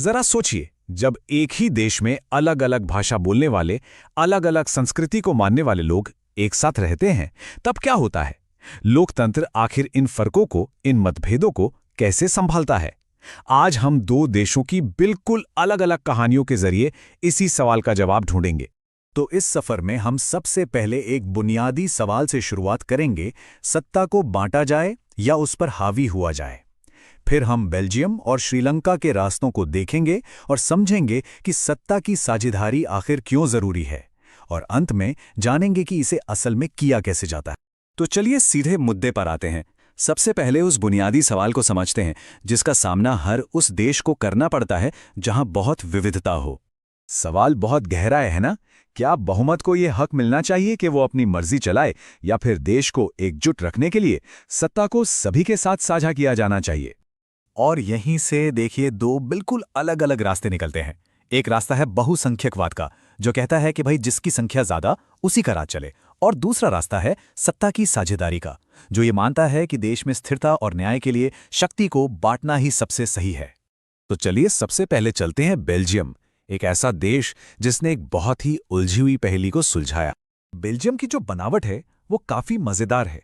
जरा सोचिए, जब एक ही देश में अलग अलग भाषा बोलने वाले, अलग अलग संस्कृति को मानने वाले लोग एक साथ रहते हैं, तब क्या होता है? लोकतंत्र आखिर इन फर्कों को, इन मतभेदों को कैसे संभालता है? आज हम दो देशों की बिल्कुल अलग अलग कहानियों के जरिए इसी सवाल का जवाब ढूंढेंगे। तो इस सफर में हम सबसे पहले एक बुनियादी सवाल से शुरुआत करेंगे, सत्ता को बांटा जाए या उस पर हावी हुआ जाए। फिर हम बेल्जियम और श्रीलंका के रास्तों को देखेंगे और समझेंगे कि सत्ता की साझेदारी आखिर क्यों जरूरी है, और अंत में जानेंगे कि इसे असल में किया कैसे जाता है। तो चलिए सीधे मुद्दे पर आते हैं। सबसे पहले उस बुनियादी सवाल को समझते हैं जिसका सामना हर उस देश को करना पड़ता है जहां बहुत विविधता हो। सवाल बहुत गहरा है ना? क्या बहुमत को यह हक मिलना चाहिए कि वो अपनी मर्जी चलाए, या फिर देश को एकजुट रखने के लिए सत्ता को सभी के साथ साझा किया जाना चाहिए? और यहीं से देखिए दो बिल्कुल अलग अलग रास्ते निकलते हैं। एक रास्ता है बहुसंख्यकवाद का, जो कहता है कि भाई जिसकी संख्या ज्यादा उसी का राज चले, और दूसरा रास्ता है सत्ता की साझेदारी का, जो ये मानता है कि देश में स्थिरता और न्याय के लिए शक्ति को बांटना ही सबसे सही है। तो चलिए सबसे पहले चलते हैं बेल्जियम, एक ऐसा देश जिसने एक बहुत ही उलझी हुई पहेली को सुलझाया। बेल्जियम की जो बनावट है वो काफी मजेदार है।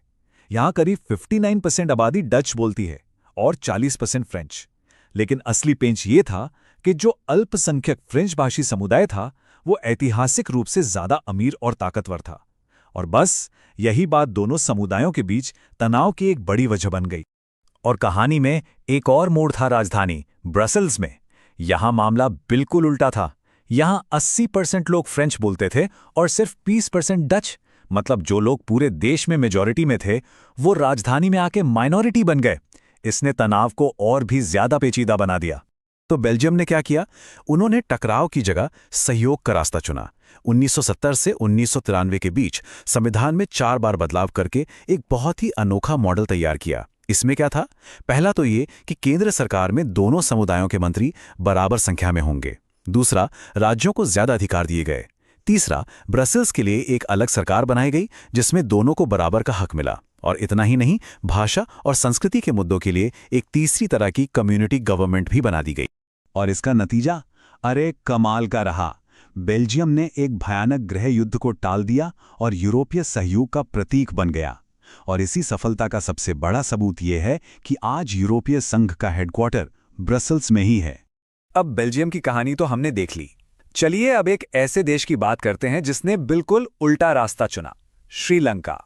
यहाँ करीब 59% आबादी डच बोलती है और 40% फ्रेंच। लेकिन असली पेंच ये था कि जो अल्पसंख्यक फ्रेंच भाषी समुदाय था वो ऐतिहासिक रूप से ज्यादा अमीर और ताकतवर था, और बस यही बात दोनों समुदायों के बीच तनाव की एक बड़ी वजह बन गई। और कहानी में एक और मोड़ था राजधानी ब्रसेल्स में। यहां मामला बिल्कुल उल्टा था। यहां 80% लोग फ्रेंच बोलते थे और सिर्फ 20% डच। मतलब जो लोग पूरे देश में मेजॉरिटी में थे वो राजधानी में आके माइनॉरिटी बन गए। इसने तनाव को और भी ज्यादा पेचीदा बना दिया। तो बेल्जियम ने क्या किया? उन्होंने टकराव की जगह सहयोग का रास्ता चुना। 1970 से 1993 के बीच संविधान में 4 बार बदलाव करके एक बहुत ही अनोखा मॉडल तैयार किया। इसमें क्या था? पहला तो ये कि केंद्र सरकार में दोनों समुदायों के मंत्री बराबर संख्या में होंगे। दूसरा, राज्यों को ज्यादा अधिकार दिए गए। तीसरा, ब्रसेल्स के लिए एक अलग सरकार बनाई गई जिसमें दोनों को बराबर का हक मिला। और इतना ही नहीं, भाषा और संस्कृति के मुद्दों के लिए एक तीसरी तरह की कम्युनिटी गवर्नमेंट भी बना दी गई। और इसका नतीजा अरे कमाल का रहा। बेल्जियम ने एक भयानक गृह युद्ध को टाल दिया और यूरोपीय सहयोग का प्रतीक बन गया। और इसी सफलता का सबसे बड़ा सबूत यह है कि आज यूरोपीय संघ का हेडक्वार्टर ब्रसेल्स में ही है। अब बेल्जियम की कहानी तो हमने देख ली। चलिए अब एक ऐसे देश की बात करते हैं जिसने बिल्कुल उल्टा रास्ता चुना, श्रीलंका।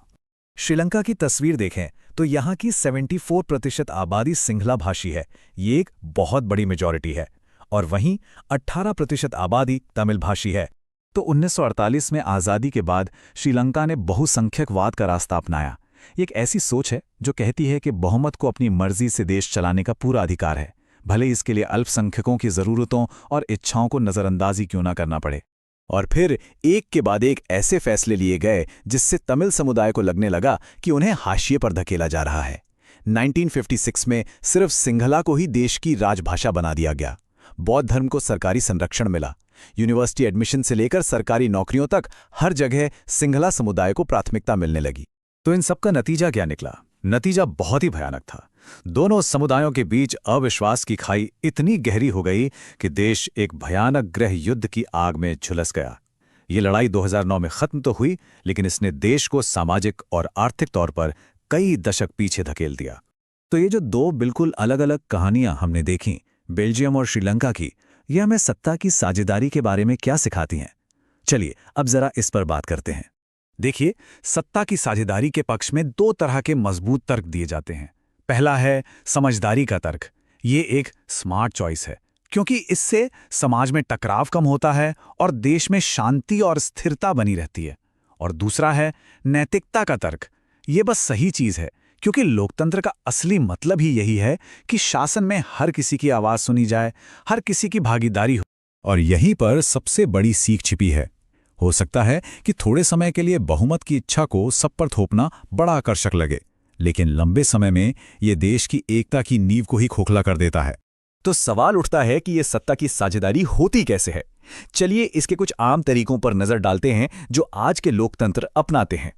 श्रीलंका की तस्वीर देखें तो यहाँ की 74% आबादी सिंहला भाषी है। ये एक बहुत बड़ी मेजॉरिटी है। और वहीं 18% आबादी तमिल भाषी है। तो 1948 में आज़ादी के बाद श्रीलंका ने बहुसंख्यकवाद का रास्ता अपनाया। ये एक ऐसी सोच है जो कहती है कि बहुमत को अपनी मर्जी से देश चलाने का पूरा अधिकार है, भले इसके लिए अल्पसंख्यकों की ज़रूरतों और इच्छाओं को नज़रअंदाजी क्यों ना करना पड़े। और फिर एक के बाद एक ऐसे फैसले लिए गए जिससे तमिल समुदाय को लगने लगा कि उन्हें हाशिए पर धकेला जा रहा है। 1956 में सिर्फ सिंहला को ही देश की राजभाषा बना दिया गया। बौद्ध धर्म को सरकारी संरक्षण मिला। यूनिवर्सिटी एडमिशन से लेकर सरकारी नौकरियों तक हर जगह सिंहला समुदाय को प्राथमिकता मिलने लगी। तो इन सबका नतीजा क्या निकला? नतीजा बहुत ही भयानक था। दोनों समुदायों के बीच अविश्वास की खाई इतनी गहरी हो गई कि देश एक भयानक गृह युद्ध की आग में झुलस गया। ये लड़ाई 2009 में खत्म तो हुई, लेकिन इसने देश को सामाजिक और आर्थिक तौर पर कई दशक पीछे धकेल दिया। तो ये जो दो बिल्कुल अलग अलग कहानियां हमने देखी, बेल्जियम और श्रीलंका की, ये हमें सत्ता की साझेदारी के बारे में क्या सिखाती हैं? चलिए अब जरा इस पर बात करते हैं। देखिए, सत्ता की साझेदारी के पक्ष में 2 तरह के मजबूत तर्क दिए जाते हैं। पहला है समझदारी का तर्क। ये एक स्मार्ट चॉइस है, क्योंकि इससे समाज में टकराव कम होता है और देश में शांति और स्थिरता बनी रहती है। और दूसरा है नैतिकता का तर्क। ये बस सही चीज है, क्योंकि लोकतंत्र का असली मतलब ही यही है कि शासन में हर किसी की आवाज सुनी जाए, हर किसी की भागीदारी हो। और यहीं पर सबसे बड़ी सीख छिपी है। हो सकता है कि थोड़े समय के लिए बहुमत की इच्छा को सब पर थोपना बड़ा आकर्षक लगे, लेकिन लंबे समय में ये देश की एकता की नींव को ही खोखला कर देता है। तो सवाल उठता है कि ये सत्ता की साझेदारी होती कैसे है? चलिए इसके कुछ आम तरीकों पर नजर डालते हैं जो आज के लोकतंत्र अपनाते हैं।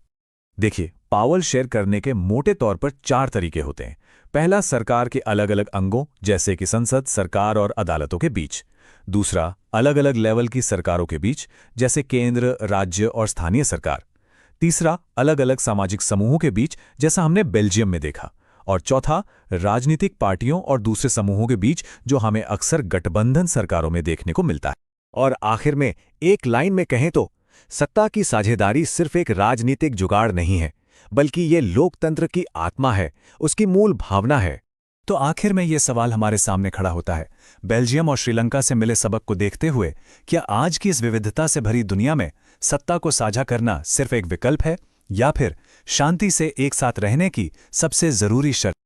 देखिए, पावर शेयर करने के मोटे तौर पर 4 तरीके होते हैं। पहला, सरकार के अलग अलग अंगों जैसे कि संसद, सरकार और अदालतों के बीच। दूसरा, अलग अलग लेवल की सरकारों के बीच जैसे केंद्र, राज्य और स्थानीय सरकार। तीसरा, अलग अलग सामाजिक समूहों के बीच जैसा हमने बेल्जियम में देखा। और चौथा, राजनीतिक पार्टियों और दूसरे समूहों के बीच जो हमें अक्सर गठबंधन सरकारों में देखने को मिलता है। और आखिर में एक लाइन में कहें तो सत्ता की साझेदारी सिर्फ एक राजनीतिक जुगाड़ नहीं है, बल्कि ये लोकतंत्र की आत्मा है, उसकी मूल भावना है। तो आखिर में ये सवाल हमारे सामने खड़ा होता है, बेल्जियम और श्रीलंका से मिले सबक को देखते हुए क्या आज की इस विविधता से भरी दुनिया में सत्ता को साझा करना सिर्फ एक विकल्प है या फिर शांति से एक साथ रहने की सबसे जरूरी शर्त?